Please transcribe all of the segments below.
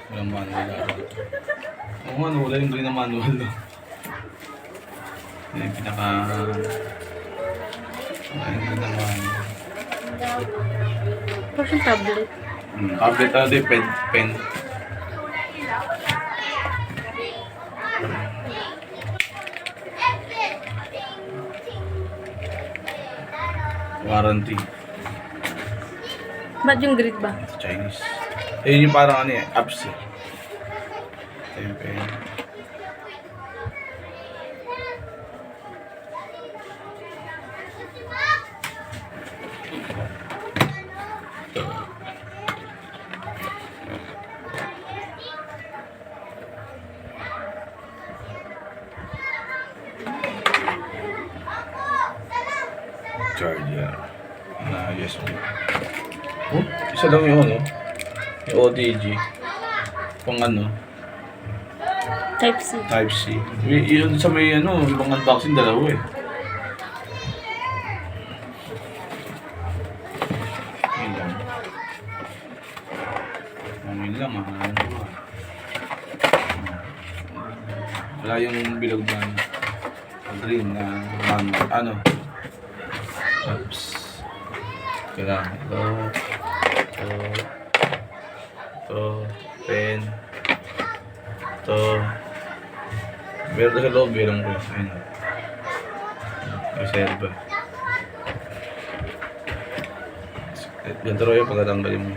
Walang manual ako. Oo nga, wala yung green na manual. No? Yan yung pinaka... Wala yung green na manual. Tapos yung tablet. Tablet ano din, pen. Warranty. Ba't yung grid ba? Chinese. Yun yung parang ano eh, apps eh. Ito yung pen. Charger na USB. Oh, isa lang yun, no? Yung OTG. Pang ano? Type C. Type C. Yun sa may ano, ibang unboxing dalawa eh. Yun lang. Yun lang ah. Wala yung bilog na green na ano. Oops. Kaya ito, pen, ito. Meron na sa loob, meron ko. Ayun. Reserva. Ganito rin yung pagkatanggalin mo.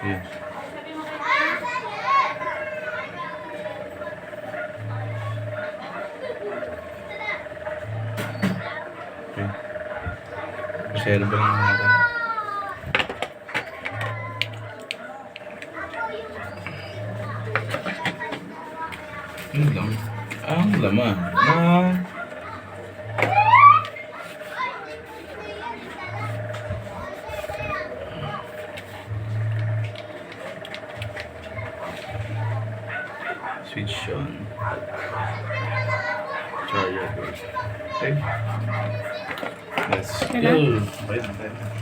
Ayan. Reserva lang natin. Yun lang. Ang laman na switch on. Charger. Okay. Let's go. Bye.